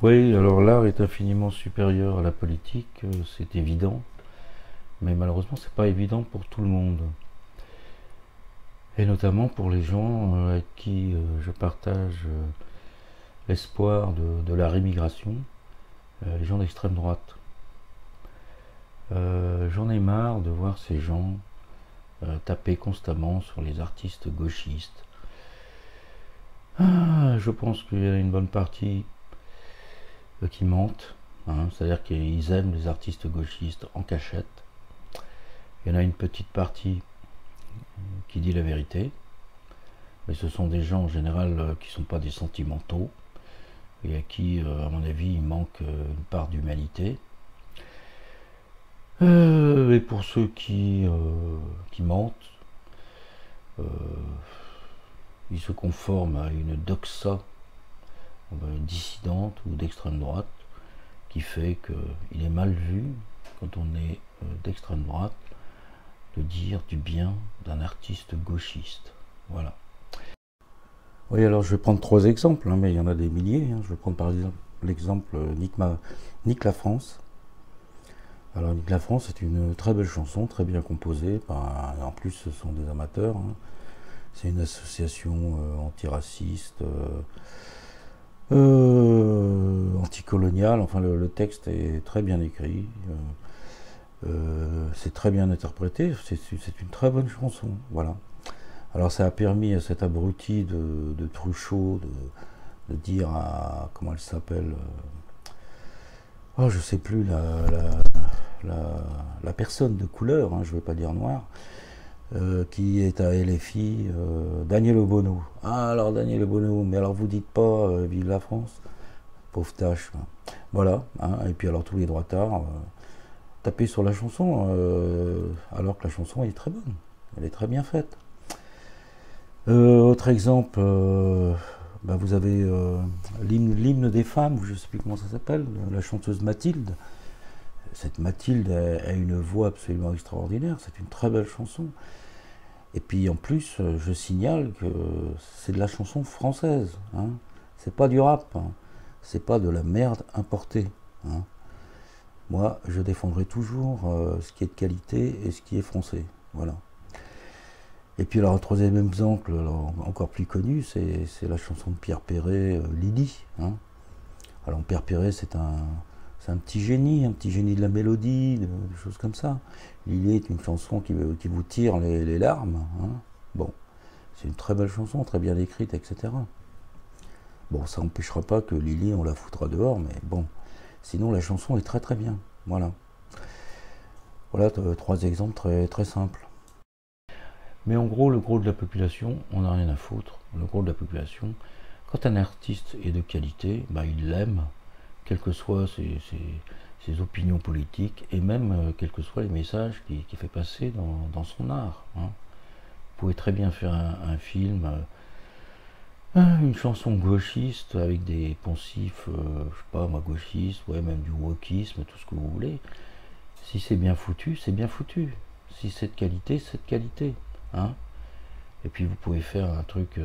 Oui, alors l'art est infiniment supérieur à la politique, c'est évident, mais malheureusement c'est pas évident pour tout le monde. Et notamment pour les gens avec qui je partage l'espoir de la rémigration, les gens d'extrême droite. J'en ai marre de voir ces gens taper constamment sur les artistes gauchistes. Je pense qu'il y a une bonne partie qui mentent, hein, c'est-à-dire qu'ils aiment les artistes gauchistes en cachette. Il y en a une petite partie qui dit la vérité, mais ce sont des gens en général qui ne sont pas des sentimentaux et à qui, à mon avis, il manque une part d'humanité. Et pour ceux qui mentent, euh, ils se conforment à une doxa dissidente ou d'extrême droite qui fait qu'il est mal vu quand on est d'extrême droite de dire du bien d'un artiste gauchiste. Voilà. Oui, alors je vais prendre 3 exemples, hein, mais il y en a des milliers. Hein. Je vais prendre par exemple l'exemple Nick La France. Alors Nick La France est une très belle chanson, très bien composée. En plus, ce sont des amateurs. Hein. C'est une association antiraciste, anticoloniale. Enfin, le texte est très bien écrit. C'est très bien interprété. C'est une très bonne chanson. Voilà. Alors ça a permis à cet abruti de Truchot de dire à, comment elle s'appelle, oh je sais plus, la personne de couleur, hein, je ne vais pas dire noir, qui est à LFI, Daniel Obono. Ah alors Daniel Obono, mais alors vous dites pas vive la France, pauvre tâche. Hein. Voilà, hein, et puis alors tous les droitards tapez sur la chanson, alors que la chanson est très bonne, elle est très bien faite. Autre exemple, vous avez l'hymne des femmes, je ne sais plus comment ça s'appelle, la chanteuse Mathilde. Cette Mathilde a une voix absolument extraordinaire, c'est une très belle chanson. Et puis en plus, je signale que c'est de la chanson française, hein. C'est pas du rap, hein. C'est pas de la merde importée. Hein. Moi, je défendrai toujours ce qui est de qualité et ce qui est français. Voilà. Et puis alors un troisième exemple, alors, encore plus connu, c'est la chanson de Pierre Perret, Lydie. Hein. Alors Pierre Perret, c'est un petit génie de la mélodie, de choses comme ça. Lydie est une chanson qui vous tire les larmes. Hein. Bon, c'est une très belle chanson, très bien écrite, etc. Bon, ça n'empêchera pas que Lily, on la foutra dehors, mais bon. Sinon, la chanson est très très bien. Voilà. Voilà 3 exemples très, très simples. Mais en gros, le gros de la population, on n'a rien à foutre. Le gros de la population, quand un artiste est de qualité, il l'aime, quelles que soient ses opinions politiques, et même quels que soient les messages qu'il fait passer dans son art. Hein. Vous pouvez très bien faire un film, une chanson gauchiste avec des poncifs, je sais pas moi, gauchistes, ouais, même du wokisme, tout ce que vous voulez. Si c'est bien foutu, c'est bien foutu. Si c'est de qualité, c'est de qualité. Hein. Et puis vous pouvez faire un truc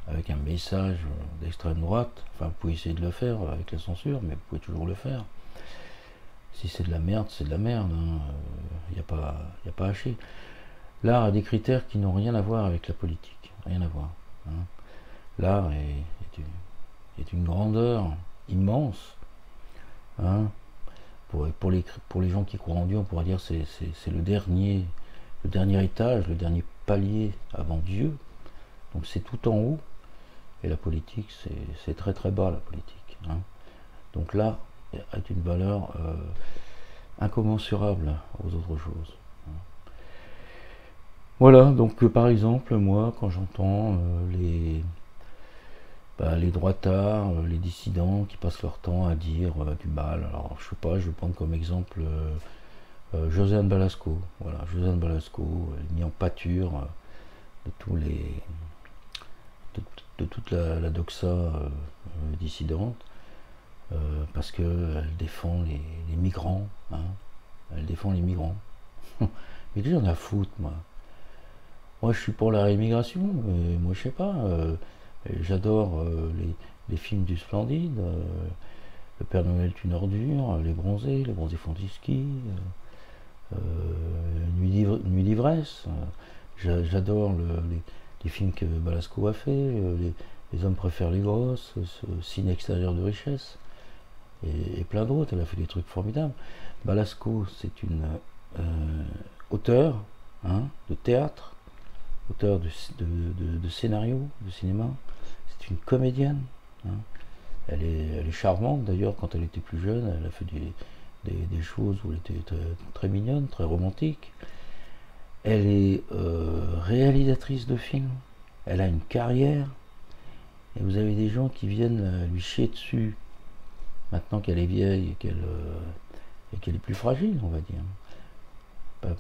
avec un message d'extrême droite. Enfin, vous pouvez essayer de le faire avec la censure, mais vous pouvez toujours le faire. Si c'est de la merde, c'est de la merde. Il n'y a pas à chier. L'art a des critères qui n'ont rien à voir avec la politique. Rien à voir. Hein. L'art est une grandeur immense. Hein. Pour les gens qui croient en Dieu, on pourrait dire que c'est le dernier étage, le dernier palier avant Dieu. Donc c'est tout en haut. Et la politique, c'est très très bas, la politique. Hein. Donc l'art a une valeur incommensurable aux autres choses. Hein. Voilà, donc par exemple, moi, quand j'entends les droitards, les dissidents qui passent leur temps à dire du mal, alors je sais pas, je vais prendre comme exemple Josiane Balasco. Voilà, Josiane Balasco, mis en pâture de toute la doxa dissidente, parce qu'elle défend les migrants. Hein. Elle défend les migrants. Mais qu'est-ce que j'en ai à foutre, moi? Moi, je suis pour la réimmigration, mais moi, je sais pas. J'adore les films du Splendide. Le Père Noël est une ordure, les bronzés font du ski, Nuit d'ivresse. J'adore les films que Balasco a fait, les hommes préfèrent les grosses, ce Ciné extérieur de richesse, et plein d'autres. Elle a fait des trucs formidables. Balasco, c'est une auteure, hein, de théâtre, auteur de scénario, de cinéma. C'est une comédienne. Hein. Elle est charmante d'ailleurs. Quand elle était plus jeune, elle a fait des choses où elle était très mignonne, très romantique. Elle est réalisatrice de films. Elle a une carrière. Et vous avez des gens qui viennent lui chier dessus maintenant qu'elle est vieille et qu'elle est plus fragile, on va dire.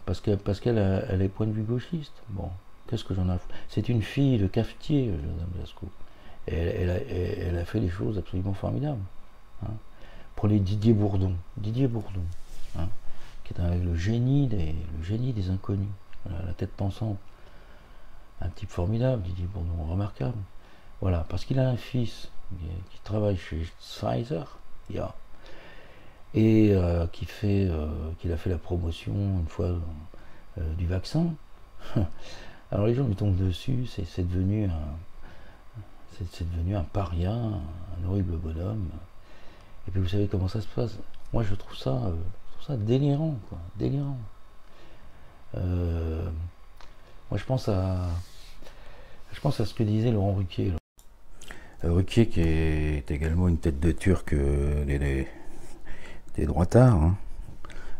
Parce qu'elle est point de vue gauchiste. Bon, qu'est-ce que j'en ai à foutre. C'est une fille de cafetier, Madame Blasco. Et elle a fait des choses absolument formidables. Hein. Prenez Didier Bourdon, hein, qui est le génie des inconnus, la tête pensante. Un type formidable, Didier Bourdon, remarquable. Voilà, parce qu'il a un fils qui travaille chez Pfizer, et qu'il a fait la promotion une fois du vaccin. Alors les gens lui tombent dessus, c'est devenu un paria, un horrible bonhomme. Et puis vous savez comment ça se passe. Moi je trouve ça délirant, quoi, délirant. Moi je pense à ce que disait Laurent Ruquier. Ruquier qui est également une tête de turc des droitards, hein.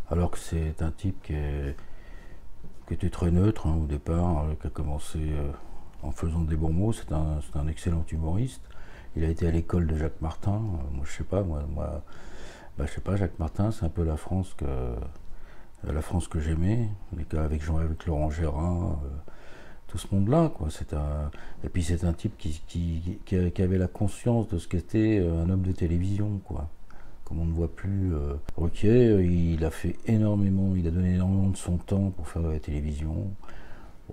Alors que c'est un type qui était très neutre, hein, au départ, qui a commencé en faisant des bons mots. C'est un excellent humoriste. Il a été à l'école de Jacques Martin. Moi je sais pas, je sais pas, Jacques Martin, c'est un peu la France que j'aimais, avec Laurent Gérard, tout ce monde-là, quoi. Et puis c'est un type qui avait la conscience de ce qu'était un homme de télévision, quoi. Comme on ne voit plus Ruquier, il a donné énormément de son temps pour faire de la télévision.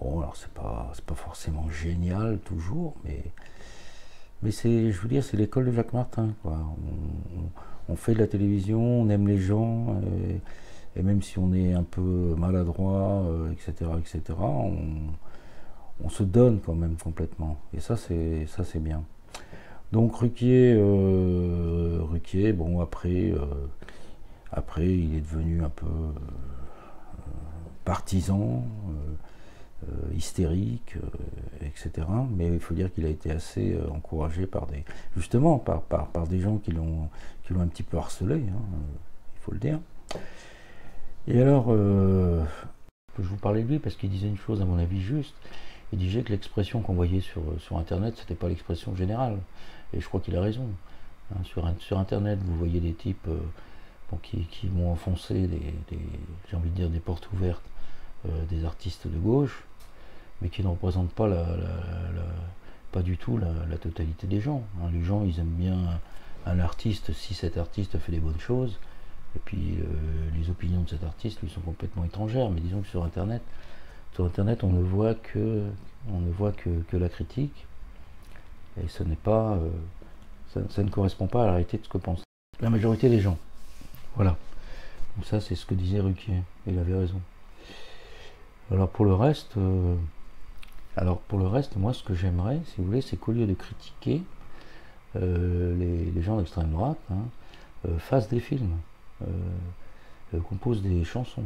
Bon, alors c'est pas forcément génial toujours, mais je veux dire, c'est l'école de Jacques Martin, quoi. On fait de la télévision, on aime les gens, et même si on est un peu maladroit, etc., on se donne quand même complètement. Et ça c'est bien. Donc Ruquier, bon, après il est devenu un peu partisan, hystérique, etc. Mais il faut dire qu'il a été assez encouragé par des gens qui l'ont un petit peu harcelé, hein, il faut le dire. Et alors, je vous parlais de lui parce qu'il disait une chose à mon avis juste. Il disait que l'expression qu'on voyait sur Internet, c'était pas l'expression générale. Et je crois qu'il a raison. Hein, sur Internet, vous voyez des types qui vont enfoncer j'ai envie de dire, des portes ouvertes des artistes de gauche, mais qui ne représentent pas pas du tout la totalité des gens. Hein. Les gens, ils aiment bien un artiste si cet artiste fait des bonnes choses, et puis les opinions de cet artiste lui sont complètement étrangères. Mais disons que sur Internet, on ne voit que la critique, et ce n'est pas, ça ne correspond pas à la réalité de ce que pense la majorité des gens. Voilà. Donc ça, c'est ce que disait Ruquier, et il avait raison. Alors pour le reste, moi, ce que j'aimerais, si vous voulez, c'est qu'au lieu de critiquer les gens d'extrême droite, hein, fassent des films, composent des chansons,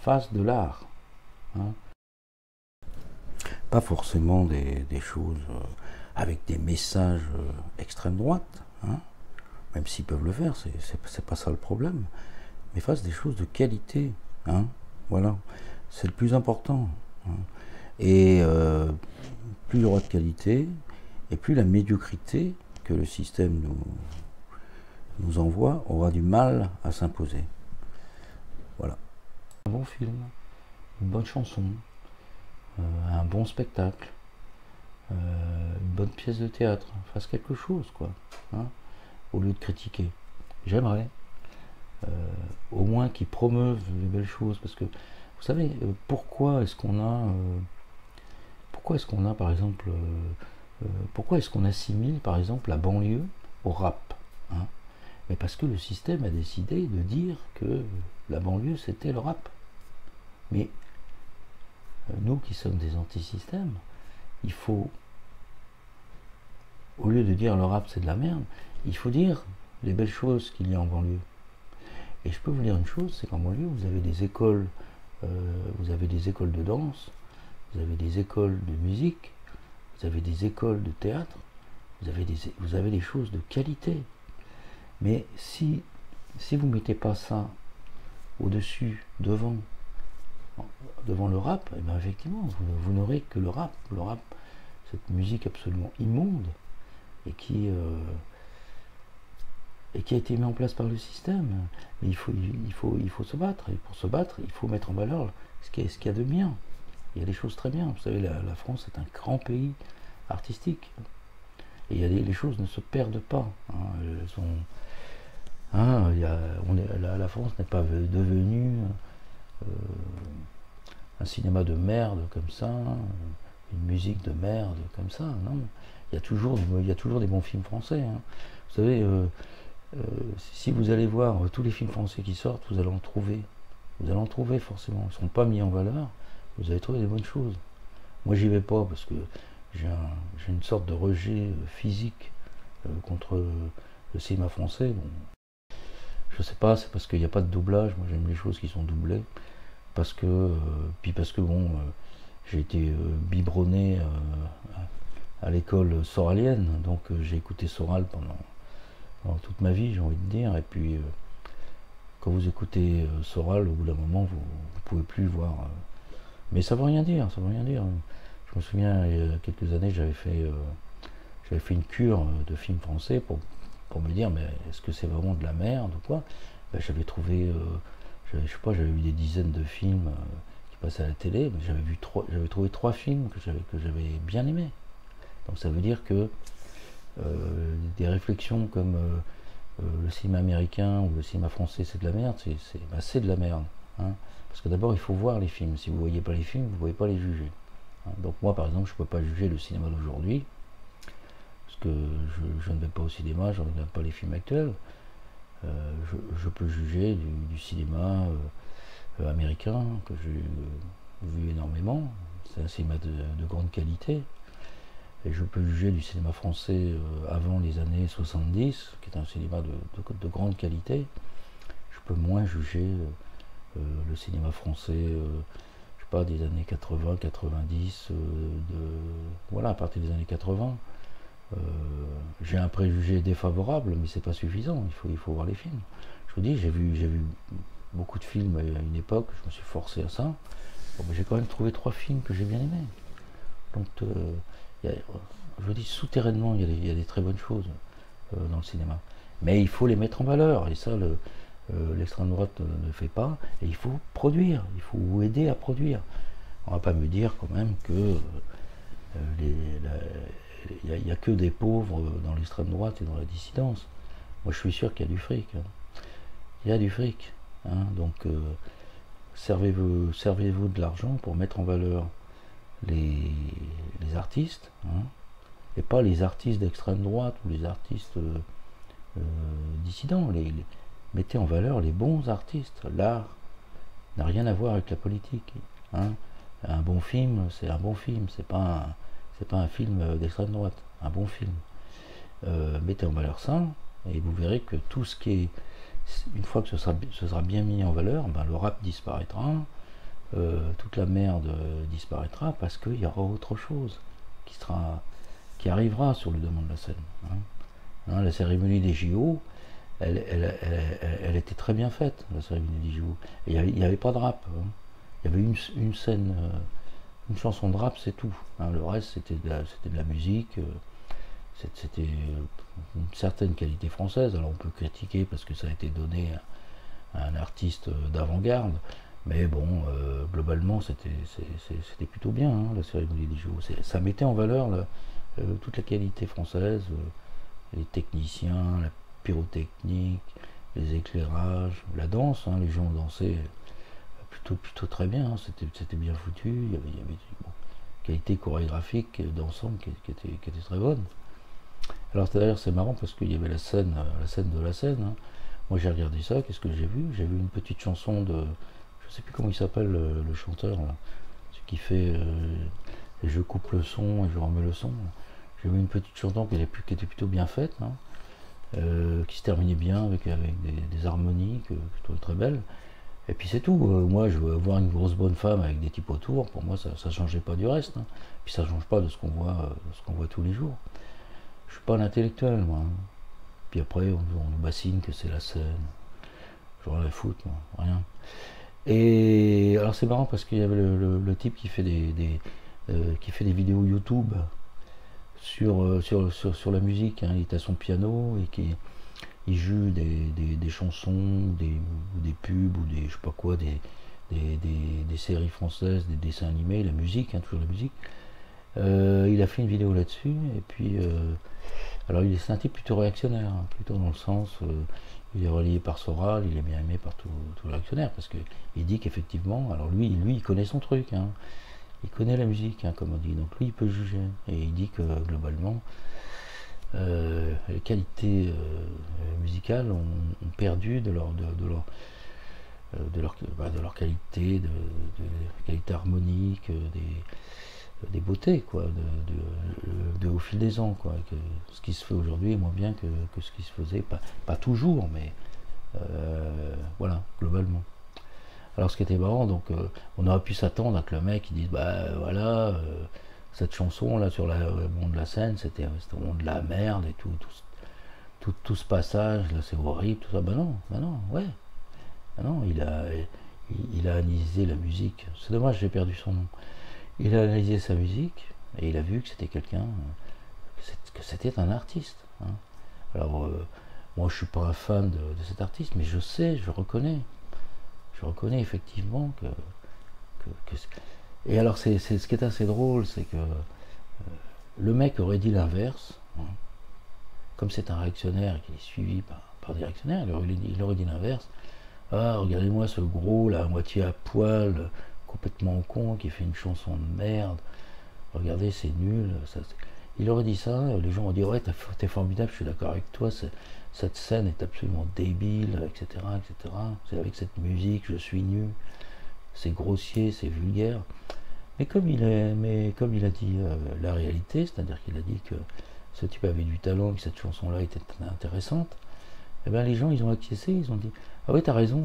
fassent de l'art. Hein. Pas forcément des choses avec des messages extrême droite, hein, même s'ils peuvent le faire, c'est pas ça le problème, mais fassent des choses de qualité. Hein, voilà, c'est le plus important. Hein. Et plus il y aura de qualité, et plus la médiocrité que le système nous envoie aura du mal à s'imposer. Voilà. Un bon film, une bonne chanson, un bon spectacle, une bonne pièce de théâtre, fasse quelque chose, quoi, hein, au lieu de critiquer. J'aimerais au moins qu'ils promeuvent les belles choses, parce que vous savez, pourquoi est-ce qu'on par exemple, pourquoi est-ce qu'on assimile par exemple la banlieue au rap? hein. Mais parce que le système a décidé de dire que la banlieue c'était le rap. Mais nous qui sommes des anti-systèmes, il faut, au lieu de dire le rap c'est de la merde, il faut dire les belles choses qu'il y a en banlieue. Et je peux vous dire une chose, c'est qu'en banlieue, vous avez des écoles de danse, vous avez des écoles de musique, vous avez des écoles de théâtre, vous avez des choses de qualité. Mais si vous ne mettez pas ça au-dessus, devant le rap, et bien effectivement, vous n'aurez que le rap, cette musique absolument immonde, et qui a été mis en place par le système. Mais il faut se battre, et pour se battre, il faut mettre en valeur ce qu'il y a de bien. Il y a des choses très bien. Vous savez, la France est un grand pays artistique. Et les choses ne se perdent pas. La France n'est pas devenue un cinéma de merde comme ça, une musique de merde comme ça. Non, il y a toujours des bons films français. Hein. Vous savez, si vous allez voir tous les films français qui sortent, vous allez en trouver. Vous allez en trouver forcément. Ils ne sont pas mis en valeur. Vous allez trouver des bonnes choses. Moi, j'y vais pas parce que j'ai une sorte de rejet physique contre le cinéma français. Bon, je sais pas, c'est parce qu'il n'y a pas de doublage. Moi, j'aime les choses qui sont doublées. Parce que j'ai été biberonné à l'école soralienne. Donc, j'ai écouté Soral pendant toute ma vie, j'ai envie de dire. Et puis, quand vous écoutez Soral, au bout d'un moment, vous ne pouvez plus voir. Mais ça veut rien dire, ça veut rien dire. Je me souviens, il y a quelques années, j'avais fait une cure de films français pour me dire, mais est-ce que c'est vraiment de la merde ou quoi? Ben, j'avais trouvé, je sais pas, j'avais vu des dizaines de films qui passaient à la télé, mais j'avais trouvé 3 films que j'avais bien aimés. Donc ça veut dire que des réflexions comme le cinéma américain ou le cinéma français c'est de la merde, c'est de la merde. Hein. Parce que d'abord il faut voir les films. Si vous ne voyez pas les films, vous ne pouvez pas les juger. Hein. Donc moi par exemple je ne peux pas juger le cinéma d'aujourd'hui, parce que je ne vais pas au cinéma, je ne regarde pas les films actuels. Je peux juger du cinéma américain que j'ai vu énormément. C'est un cinéma de grande qualité. Et je peux juger du cinéma français avant les années 70, qui est un cinéma de grande qualité. Je peux moins juger le cinéma français, je sais pas, des années 80, 90, voilà, à partir des années 80. J'ai un préjugé défavorable, mais c'est pas suffisant, il faut voir les films. Je vous dis, j'ai vu beaucoup de films à une époque, je me suis forcé à ça. Bon, j'ai quand même trouvé 3 films que j'ai bien aimés. Donc, je vous dis, souterrainement, il y a des très bonnes choses dans le cinéma. Mais il faut les mettre en valeur, et ça, l'extrême droite ne le fait pas, et il faut produire, il faut aider à produire. On va pas me dire quand même que il n'y a que des pauvres dans l'extrême droite et dans la dissidence. Moi je suis sûr qu'il y a du fric. Hein. Il y a du fric. Hein. Donc servez-vous de l'argent pour mettre en valeur les artistes, hein, et pas les artistes d'extrême droite ou les artistes dissidents. Mettez en valeur les bons artistes. L'art n'a rien à voir avec la politique. Hein. Un bon film, c'est un bon film, c'est pas un film d'extrême droite, un bon film. Mettez en valeur ça, et vous verrez que tout ce qui est, une fois que ce sera bien mis en valeur, ben, le rap disparaîtra, toute la merde disparaîtra, parce qu'il y aura autre chose qui arrivera sur le devant de la scène. Hein. Hein, la cérémonie des JO, elle était très bien faite, la cérémonie des JO. Il n'y avait pas de rap. Hein. Il y avait une scène, une chanson de rap, c'est tout. Hein. Le reste, c'était de la musique, c'était une certaine qualité française. Alors on peut critiquer parce que ça a été donné à un artiste d'avant-garde, mais bon, globalement, c'était plutôt bien, hein, la cérémonie des JO. Ça mettait en valeur toute la qualité française, les techniciens, la pyrotechnique, les éclairages, la danse, hein, les gens dansaient plutôt très bien, hein, c'était bien foutu, il y avait une qualité chorégraphique d'ensemble qui était très bonne. Alors d'ailleurs c'est marrant parce qu'il y avait la scène de la scène, hein. Moi j'ai regardé ça, qu'est-ce que j'ai vu? J'ai vu une petite chanson de, je sais plus comment il s'appelle le chanteur là, ce qui fait et je coupe le son et je remets le son. J'ai vu une petite chanson qui était plutôt bien faite, hein, qui se terminait bien avec des harmonies que je trouvais très belles. Et puis c'est tout. Moi, je veux voir une grosse bonne femme avec des types autour. Pour moi, ça ne changeait pas du reste, hein. Puis ça ne change pas de ce qu'on voit tous les jours. Je suis pas un intellectuel, moi, hein. Puis après, on nous bassine que c'est la scène. J'aurais la foutre, moi, rien. Et alors c'est marrant parce qu'il y avait le type qui fait qui fait des vidéos YouTube sur la musique, hein. Il est à son piano et il joue des chansons, des pubs ou des je sais pas quoi, des séries françaises, des dessins animés, la musique, hein, toujours la musique. Il a fait une vidéo là-dessus et puis alors c'est un type plutôt réactionnaire, hein, plutôt dans le sens il est relié par Soral, il est bien aimé par tous les réactionnaires parce que il dit qu'effectivement, alors lui il connaît son truc, hein, il connaît la musique, hein, comme on dit, donc lui il peut juger et il dit que globalement les qualités musicales ont perdu de leur qualité, qualité harmonique, des beautés, quoi, au fil des ans, quoi. Que ce qui se fait aujourd'hui est moins bien que ce qui se faisait, pas toujours, mais voilà, globalement. Alors ce qui était marrant, donc on aurait pu s'attendre à que le mec il dise bah voilà, cette chanson là sur le monde de la scène, c'était vraiment de la merde et tout ce passage là c'est horrible, tout ça. Bah non, ouais. Bah non, il a analysé la musique. C'est dommage, j'ai perdu son nom. Il a analysé sa musique et il a vu que c'était quelqu'un, que c'était un artiste, hein. Alors moi je suis pas un fan de cet artiste, mais je reconnais effectivement que et alors c'est ce qui est assez drôle, c'est que le mec aurait dit l'inverse, hein. Comme c'est un réactionnaire et qu'il est suivi par des réactionnaires, il aurait dit l'inverse. Ah, regardez-moi ce gros là, à moitié à poil, complètement con, qui fait une chanson de merde. Regardez, c'est nul. Il aurait dit ça, les gens ont dit ouais, t'es formidable, je suis d'accord avec toi, cette scène est absolument débile, etc., etc. C'est avec cette musique, je suis nul, c'est grossier, c'est vulgaire. Mais comme il a dit la réalité, c'est-à-dire qu'il a dit que ce type avait du talent, que cette chanson-là était intéressante, et bien les gens ils ont acquiescé, ils ont dit ah ouais t'as raison.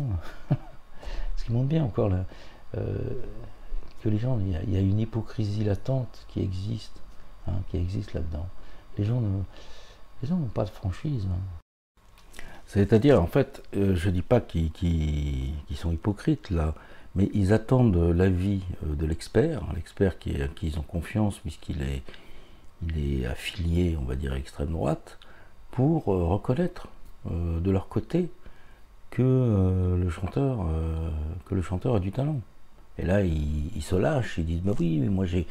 Ce qui montre bien encore là, que les gens, il y a une hypocrisie latente qui existe, hein, qui existe là-dedans. Les gens n'ont pas de franchise, hein. C'est-à-dire, en fait, je ne dis pas qu'ils sont hypocrites là, mais ils attendent l'avis de l'expert, hein, l'expert qui ils ont confiance il est affilié, on va dire, à l'extrême droite, pour reconnaître de leur côté que le chanteur a du talent. Et là, ils se lâchent, ils disent bah oui, mais moi j'ai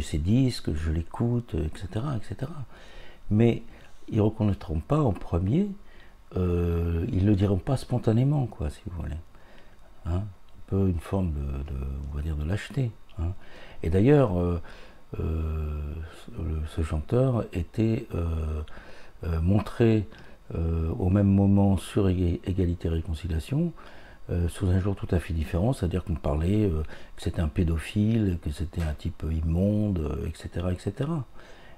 ces disques, je l'écoute, etc., etc. Mais ils reconnaîtront pas en premier, ils le diront pas spontanément, quoi, si vous voulez. Hein, un peu une forme on va dire, de lâcheté, hein. Et d'ailleurs, ce chanteur était montré au même moment sur Égalité et Réconciliation, sous un jour tout à fait différent, c'est-à-dire qu'on parlait que c'était un pédophile, que c'était un type immonde, etc., etc.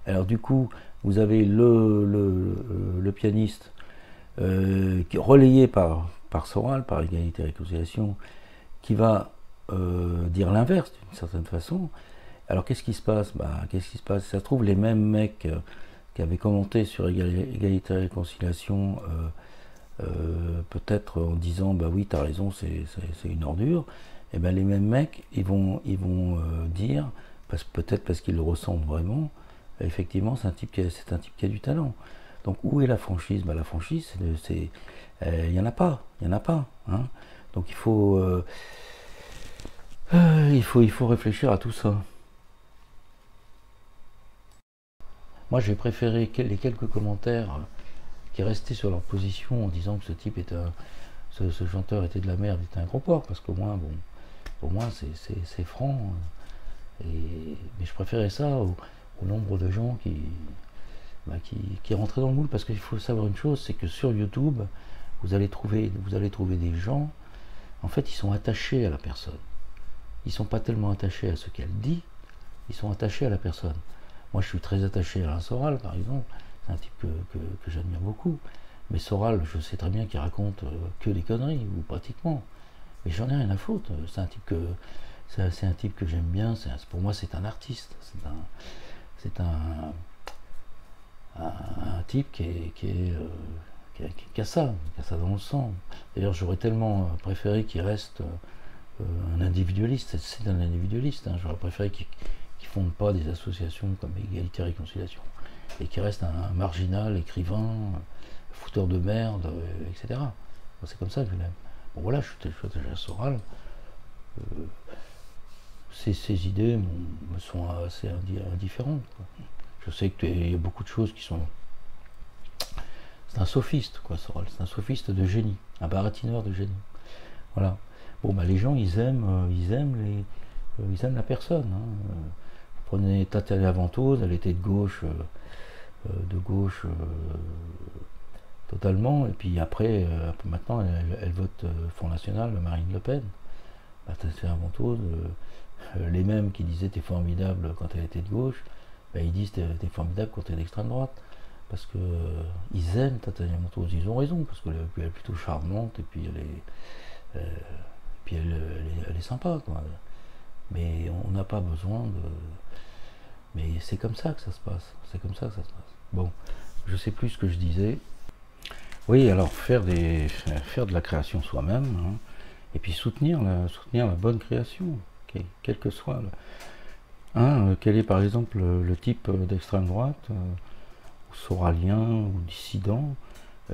Alors du coup, vous avez le pianiste qui est relayé par Soral, par Égalité et Réconciliation, qui va dire l'inverse d'une certaine façon. Alors qu'est-ce qui se passe? Qu'est-ce qui se passe? Ça se trouve, les mêmes mecs qui avaient commenté sur Égalité et Réconciliation, peut-être en disant bah oui t'as raison c'est une ordure, et ben les mêmes mecs ils vont dire peut-être parce qu'ils le ressentent vraiment, effectivement c'est un type qui a du talent. Donc où est la franchise? La franchise il y en a pas, hein. Donc il faut réfléchir à tout ça. Moi j'ai préféré les quelques commentaires qui restaient sur leur position en disant que ce type ce chanteur était de la merde, était un gros porc, parce qu'au moins, bon, au moins c'est franc. Mais je préférais ça au nombre de gens qui est rentré dans le moule. Parce qu'il faut savoir une chose, c'est que sur YouTube, vous allez trouver des gens, en fait, ils sont attachés à la personne. Ils ne sont pas tellement attachés à ce qu'elle dit, ils sont attachés à la personne. Moi, je suis très attaché à Alain Soral, par exemple. C'est un type que j'admire beaucoup. Mais Soral, je sais très bien qu'il raconte que des conneries, ou pratiquement. Mais j'en ai rien à foutre. C'est un type que j'aime bien. Pour moi, c'est un artiste. C'est un type qui a ça dans le sang. D'ailleurs, j'aurais tellement préféré qu'il reste un individualiste. C'est un individualiste. Hein. J'aurais préféré qu'il ne fonde pas des associations comme Égalité et Réconciliation. Et qu'il reste un marginal, écrivain, fouteur de merde, etc. C'est comme ça que je l'aime. Bon voilà, je suis attaché à Soral. Ces idées me sont assez indifférentes. Quoi. Je sais qu'il y a beaucoup de choses qui sont... C'est un sophiste, quoi, Soral. C'est un sophiste de génie, un baratineur de génie. Voilà. Bon, bah, les gens, ils aiment la personne. Hein. Vous prenez Tatiana Ventose, elle était de gauche totalement, et puis après maintenant, elle vote Front National, Marine Le Pen. Bah, Tatiana Ventose, les mêmes qui disaient t'es formidable quand elle était de gauche, bah, ils disent t'es formidable quand t'es d'extrême droite. Parce que ils aiment Tatiana Ventose, ils ont raison, parce qu'elle est plutôt charmante, et puis elle est sympa, quoi. Mais on n'a pas besoin de... Mais c'est comme ça que ça se passe, Bon, je sais plus ce que je disais. Oui, alors faire de la création soi-même, hein, et puis soutenir la bonne création, quel que soit... quel est par exemple le type d'extrême droite soralien ou dissident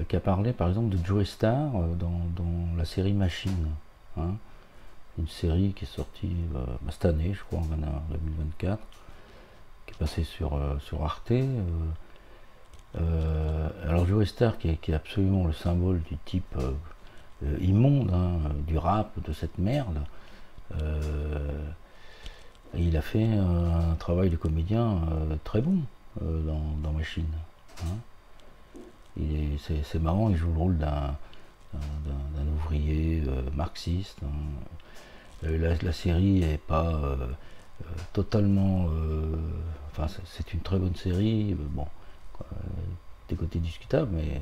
qui a parlé par exemple de Joe Star dans la série Machine, hein, une série qui est sortie cette année, je crois, en 2024, qui est passée sur Arte. Alors Joe Star qui est absolument le symbole du type immonde, hein, du rap, de cette merde. Et il a fait un travail de comédien très bon dans Machine. Hein. C'est marrant, il joue le rôle d'un ouvrier marxiste. Hein. La série n'est pas totalement... Enfin, c'est une très bonne série. Bon, des côtés discutables, mais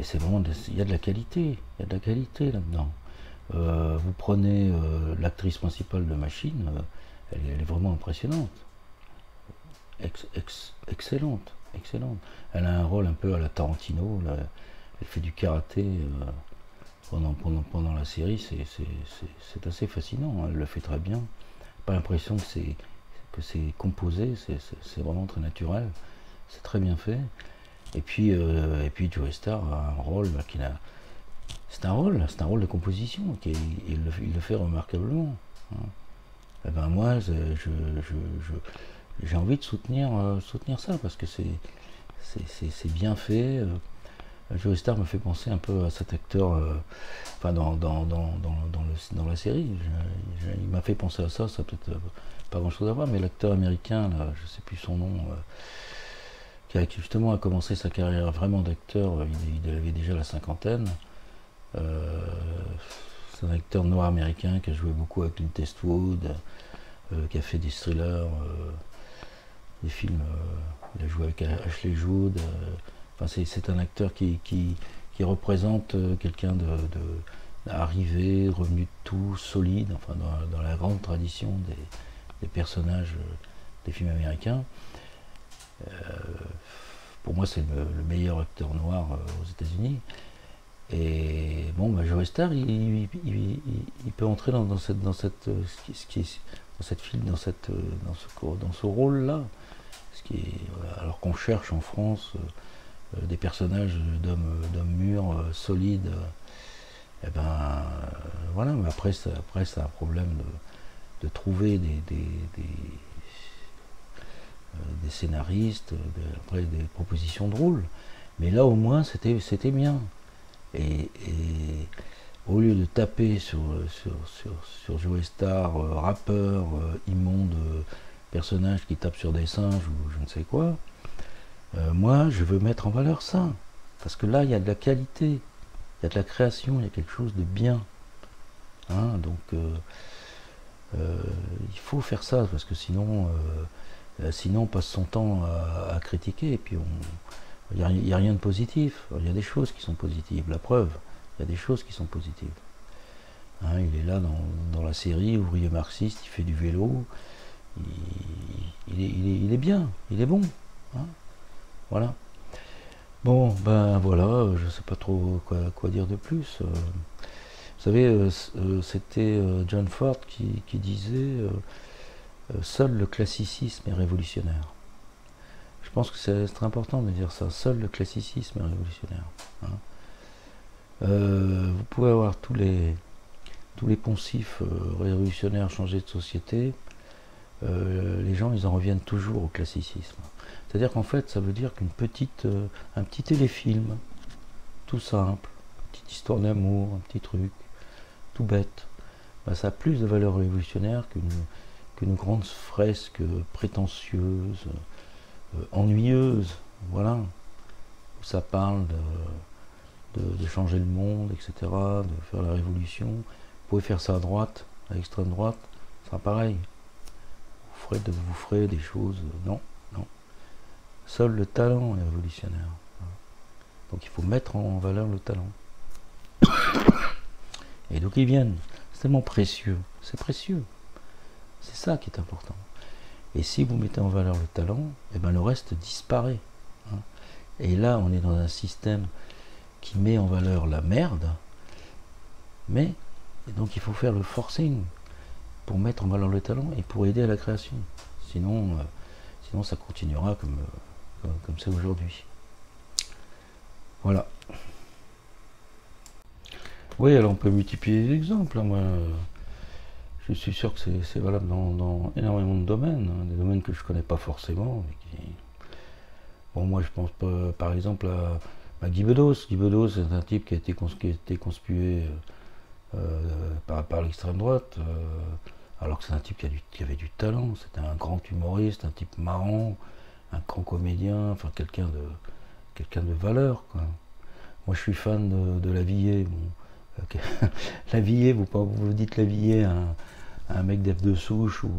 c'est vraiment... Il y a de la qualité. Il y a de la qualité là-dedans. Vous prenez l'actrice principale de Machine, elle est vraiment impressionnante. Excellente. Elle a un rôle un peu à la Tarantino. Là, elle fait du karaté pendant la série. C'est assez fascinant. Hein, elle le fait très bien. Pas l'impression que c'est composé. C'est vraiment très naturel. C'est très bien fait. Et puis Joe Star a un rôle c'est un rôle de composition. Il le fait remarquablement. Hein. Et ben moi, j'ai envie de soutenir ça parce que c'est bien fait. Joe Star me fait penser un peu à cet acteur, enfin dans la série. Il m'a fait penser à ça. Ça peut-être pas grand-chose à voir, mais l'acteur américain, là, je sais plus son nom, qui justement a commencé sa carrière vraiment d'acteur. Il avait déjà la cinquantaine. C'est un acteur noir américain qui a joué beaucoup avec Clint Eastwood, qui a fait des thrillers, des films. Il a joué avec Ashley Judd. Enfin, c'est un acteur qui représente quelqu'un d'arrivé, revenu de tout, solide, enfin dans la grande tradition des personnages des films américains. Pour moi, c'est le meilleur acteur noir aux États-Unis. Et bon, bah, Joe Star, il peut entrer dans ce rôle-là. Alors qu'on cherche en France des personnages d'hommes mûrs, solides, et ben voilà. Mais après, c'est un problème de trouver des scénaristes, après des propositions de rôle. Mais là, au moins, c'était bien. Et au lieu de taper sur Joe Star, rappeur, immonde, personnage qui tape sur des singes ou je ne sais quoi, Moi, je veux mettre en valeur ça. Parce que là, il y a de la qualité, il y a de la création, il y a quelque chose de bien. Hein, donc, il faut faire ça, parce que sinon on passe son temps à critiquer, et puis il n'y a rien de positif. Il y a des choses qui sont positives, la preuve, il y a des choses qui sont positives. Hein, il est là dans la série, ouvrier marxiste, il fait du vélo, il est bien, il est bon. Hein, voilà. Bon, ben voilà, je ne sais pas trop quoi dire de plus. Vous savez, c'était John Ford qui disait seul le classicisme est révolutionnaire. Je pense que c'est très important de dire ça. Seul le classicisme est révolutionnaire. Hein. Vous pouvez avoir tous les poncifs révolutionnaires changer de société. Les gens, ils en reviennent toujours au classicisme. C'est-à-dire qu'en fait, ça veut dire un petit téléfilm, tout simple, une petite histoire d'amour, un petit truc, tout bête, ben, ça a plus de valeur révolutionnaire qu'une grande fresque prétentieuse, ennuyeuse, voilà, où ça parle de changer le monde, etc., de faire la révolution. Vous pouvez faire ça à droite, à l'extrême droite, ça sera pareil. Vous ferez des choses, non. Seul le talent est révolutionnaire. Donc il faut mettre en valeur le talent. Et donc ils viennent. C'est tellement précieux. C'est précieux. C'est ça qui est important. Et si vous mettez en valeur le talent, eh ben le reste disparaît. Hein. Et là, on est dans un système qui met en valeur la merde, et donc il faut faire le forcing pour mettre en valeur le talent et pour aider à la création. Sinon ça continuera comme c'est aujourd'hui. Voilà. Oui, alors on peut multiplier les exemples. Hein. Moi, je suis sûr que c'est valable dans énormément de domaines, hein, des domaines que je ne connais pas forcément. Bon, moi, je pense pas, par exemple à Guy Bedos. Guy Bedos, c'est un type qui a été conspué par l'extrême droite, alors que c'est un type qui avait du talent. C'était un grand humoriste, un type marrant, un grand comédien, enfin quelqu'un de valeur, quoi. Moi, je suis fan de Lavilliers. Bon, okay. Lavilliers, vous dites Lavilliers à un mec d'F de souche ou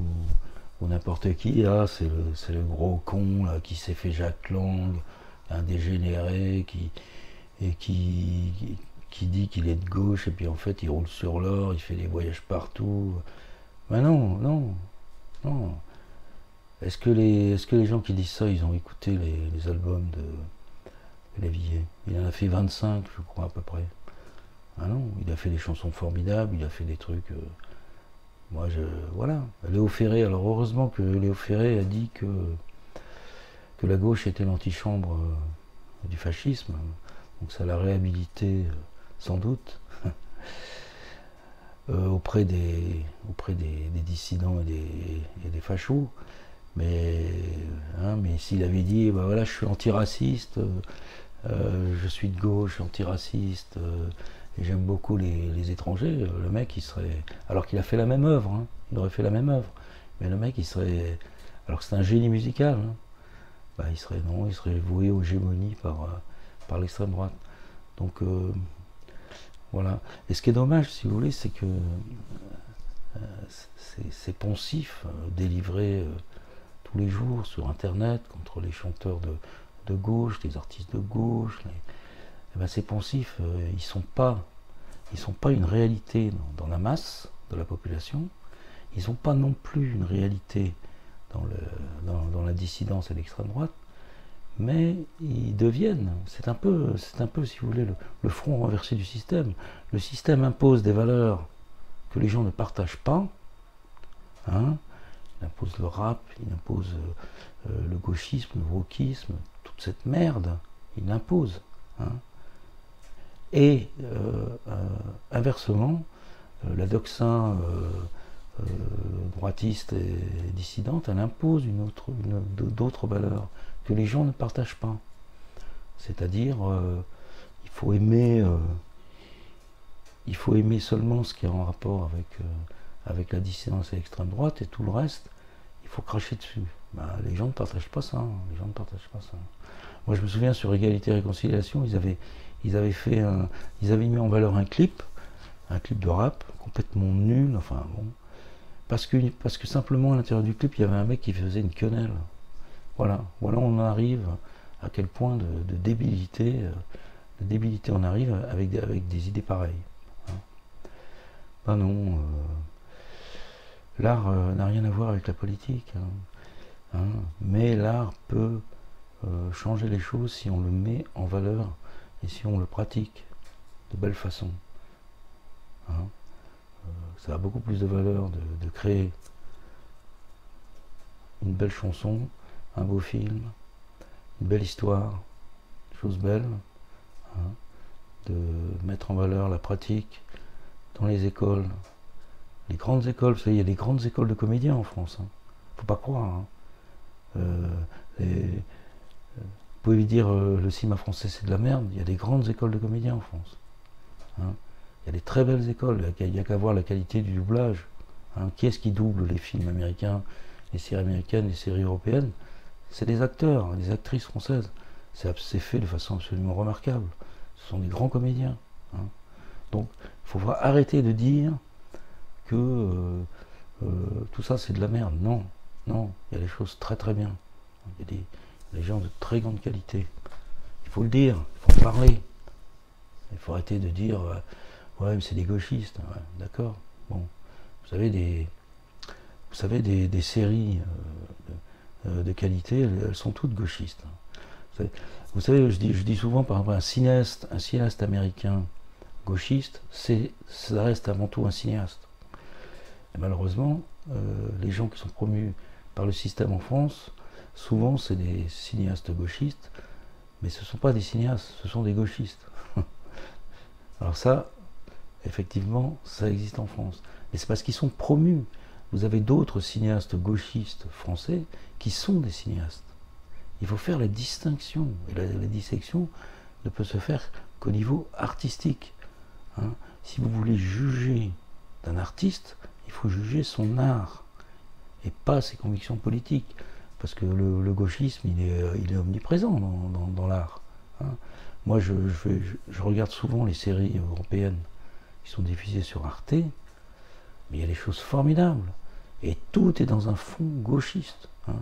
n'importe qui, ah, c'est le gros con là, qui s'est fait Jacques Lang, un dégénéré qui dit qu'il est de gauche et puis en fait il roule sur l'or, il fait des voyages partout. Mais non. Est-ce que les gens qui disent ça, ils ont écouté les albums de Lavilliers? Il en a fait 25, je crois, à peu près. Ah non, il a fait des chansons formidables, il a fait des trucs... voilà. Léo Ferré, alors heureusement que Léo Ferré a dit que la gauche était l'antichambre du fascisme, donc ça l'a réhabilité sans doute auprès des dissidents et des fachos. Mais s'il avait dit, bah voilà, je suis antiraciste, je suis de gauche, je suis antiraciste, et j'aime beaucoup les étrangers, le mec il serait, alors qu'il a fait la même œuvre, hein, il aurait fait la même œuvre, mais le mec il serait, alors que c'est un génie musical, hein, bah il serait voué aux gémonies par l'extrême droite. Donc voilà. Et ce qui est dommage, si vous voulez, c'est que ces poncifs délivrés tous les jours sur internet contre les chanteurs de gauche, les artistes de gauche, eh ben, ces poncifs, ils sont pas une réalité dans la masse de la population, ils sont pas non plus une réalité dans la dissidence à l'extrême droite, mais ils deviennent, c'est un peu, si vous voulez, le front renversé du système. Le système impose des valeurs que les gens ne partagent pas, hein. Il impose le rap, il impose le gauchisme, le wokisme, toute cette merde, il l'impose. Hein. Et inversement, la doxa droitiste et dissidente, elle impose d'autres valeurs que les gens ne partagent pas. C'est-à-dire, il faut aimer seulement ce qui est en rapport avec la dissidence et l'extrême droite, et tout le reste, il faut cracher dessus. Ben, les gens ne partagent pas ça. Les gens ne partagent pas ça. Moi, je me souviens sur Égalité et Réconciliation, ils avaient mis en valeur un clip de rap complètement nul. Enfin bon, parce que simplement à l'intérieur du clip, il y avait un mec qui faisait une quenelle. Voilà on en arrive à quel point de débilité on arrive avec des idées pareilles. Hein. Ben non, l'art n'a rien à voir avec la politique. Hein. Mais l'art peut changer les choses si on le met en valeur et si on le pratique de belle façon. Hein. Ça a beaucoup plus de valeur de créer une belle chanson, un beau film, une belle histoire, des choses belles, hein, de mettre en valeur la pratique dans les écoles, les grandes écoles. Vous savez, il y a des grandes écoles de comédiens en France. Hein. Faut pas croire. Hein. Vous pouvez lui dire le cinéma français c'est de la merde. Il y a des grandes écoles de comédiens en France. Hein. Il y a des très belles écoles. Il n'y a qu'à voir la qualité du doublage. Hein. Qui est-ce qui double les films américains, les séries américaines, les séries européennes? C'est des acteurs, des actrices françaises. C'est fait de façon absolument remarquable. Ce sont des grands comédiens. Hein. Donc, il faut arrêter de dire que tout ça c'est de la merde. Non, non, il y a des choses très très bien. Il y a des gens de très grande qualité. Il faut le dire, il faut en parler. Il faut arrêter de dire ouais, mais c'est des gauchistes. Ouais, d'accord. Bon, vous savez des séries de qualité, elles sont toutes gauchistes. Vous savez, je dis souvent, par exemple, un cinéaste américain gauchiste, ça reste avant tout un cinéaste. Et malheureusement, les gens qui sont promus par le système en France, souvent c'est des cinéastes gauchistes, mais ce ne sont pas des cinéastes, ce sont des gauchistes. Alors ça, effectivement, ça existe en France. Mais c'est parce qu'ils sont promus. Vous avez d'autres cinéastes gauchistes français qui sont des cinéastes. Il faut faire la distinction. Et la dissection ne peut se faire qu'au niveau artistique. Hein. Si vous voulez juger d'un artiste, il faut juger son art et pas ses convictions politiques. Parce que le gauchisme, il est omniprésent dans l'art. Hein. Moi, je regarde souvent les séries européennes qui sont diffusées sur Arte, mais il y a des choses formidables. Et tout est dans un fond gauchiste. Hein.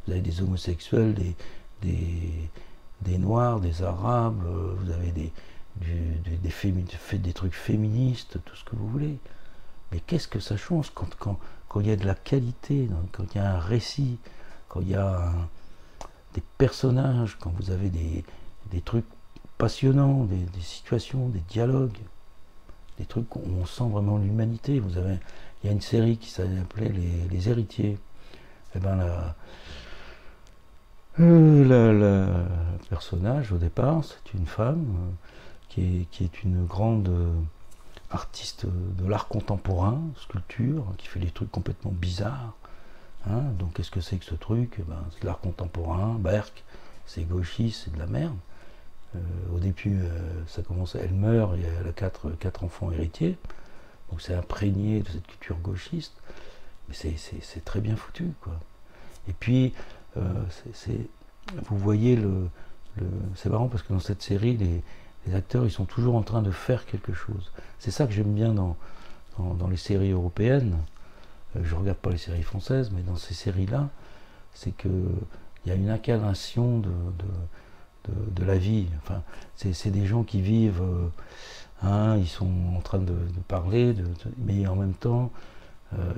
Vous avez des homosexuels, des noirs, des arabes, vous avez des trucs féministes, tout ce que vous voulez. Mais qu'est-ce que ça change quand il y a de la qualité, quand il y a un récit, quand il y a des personnages, quand vous avez des trucs passionnants, des situations, des dialogues, des trucs où on sent vraiment l'humanité. Il y a une série qui s'appelait Les Héritiers. Et ben la personnage au départ, c'est une femme qui est une grande artiste de l'art contemporain, sculpture, qui fait des trucs complètement bizarres. Hein. Donc qu'est-ce que c'est que ce truc? C'est de l'art contemporain, Berck, c'est gauchiste, c'est de la merde. Au début, ça commence, elle meurt et elle a quatre enfants héritiers. Donc c'est imprégné de cette culture gauchiste. Mais c'est très bien foutu, quoi. Et puis, vous voyez, c'est marrant parce que dans cette série, les acteurs, ils sont toujours en train de faire quelque chose. C'est ça que j'aime bien dans les séries européennes. Je ne regarde pas les séries françaises, mais dans ces séries-là, c'est qu'il y a une incarnation de la vie. Enfin, c'est des gens qui vivent, hein, ils sont en train de parler, mais en même temps,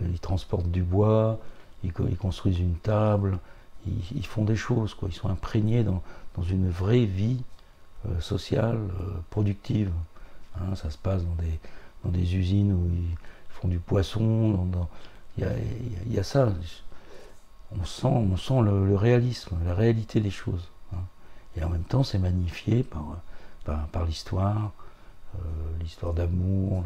ils transportent du bois, ils construisent une table, ils font des choses, quoi. Ils sont imprégnés dans une vraie vie sociale, productive. Hein, ça se passe dans des usines où ils font du poisson, il y a ça. On sent le réalisme, la réalité des choses. Hein. Et en même temps, c'est magnifié par l'histoire, l'histoire d'amour,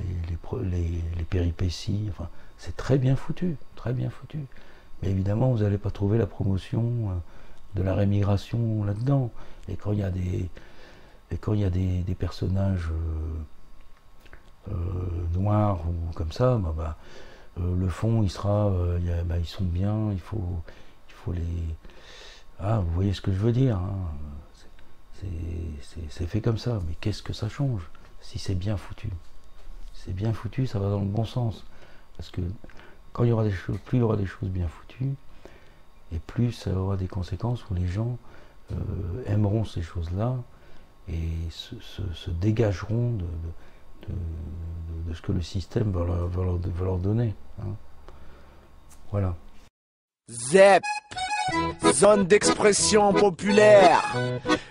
les péripéties. Enfin, c'est très bien foutu, très bien foutu. Mais évidemment, vous n'allez pas trouver la promotion de la rémigration là-dedans. Et quand il y a des personnages noirs ou comme ça, le fond, il sera, ils sont bien, il faut les... Ah, vous voyez ce que je veux dire, hein. C'est fait comme ça, mais qu'est-ce que ça change si c'est bien foutu? C'est bien foutu, ça va dans le bon sens. Parce que quand il y aura des choses, plus il y aura des choses bien foutues, et plus ça aura des conséquences où les gens aimeront ces choses-là et se dégageront de ce que le système va leur donner. Hein. Voilà. ZEP, zone d'expression populaire,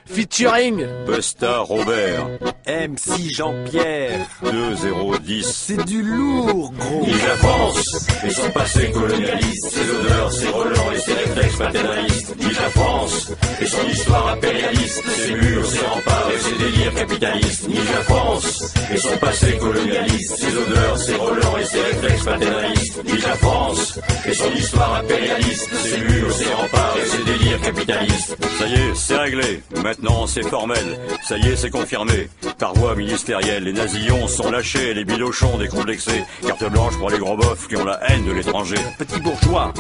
featuring Busta Robert, MC Jean-Pierre, 2010. c'est du lourd, gros. Vive la France et son passé colonialiste, ses odeurs, ses relents et ses réflexes paternalistes. Vive la France et son histoire impérialiste, ses murs, ses remparts et ses délires capitalistes. Vive la France et son passé colonialiste, ses odeurs, ses relents et ses réflexes paternalistes. Vive la France et son histoire impérialiste, ses murs, ses remparts et ses délires capitalistes. Ça y est, c'est réglé. Maintenant, c'est formel. Ça y est, c'est confirmé. Par voie ministérielle, les nazillons sont lâchés, les bilochons décomplexés. Carte blanche pour les gros bofs qui ont la haine de l'étranger. petit bourgeois,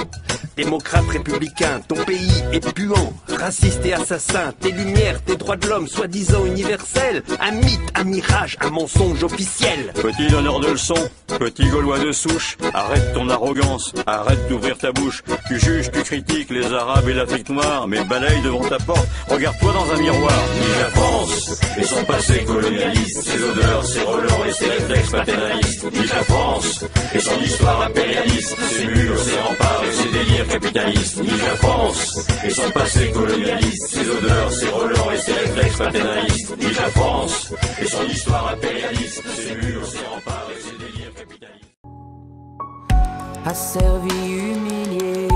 démocrate républicain, ton pays est puant, raciste et assassin, tes lumières, tes droits de l'homme, soi-disant universels, un mythe, un mirage, un mensonge officiel. Petit donneur de leçons, petit gaulois de souche, arrête ton arrogance, arrête d'ouvrir ta bouche. Tu juges, tu critiques les Arabes et l'Afrique noire, mais balaye devant ta porte, regarde-toi dans un miroir. Vive la France et son passé colonialiste, ses odeurs, ses relents et ses réflexes paternalistes. Vive la France et son histoire impérialiste, ses murs, ses remparts et ses délires capitalistes. Vive la France et son passé colonialiste, ses odeurs, ses relents et ses réflexes paternalistes. Vive la France et son histoire impérialiste, ses murs, ses remparts et ses délires capitalistes. Asservi, humilié,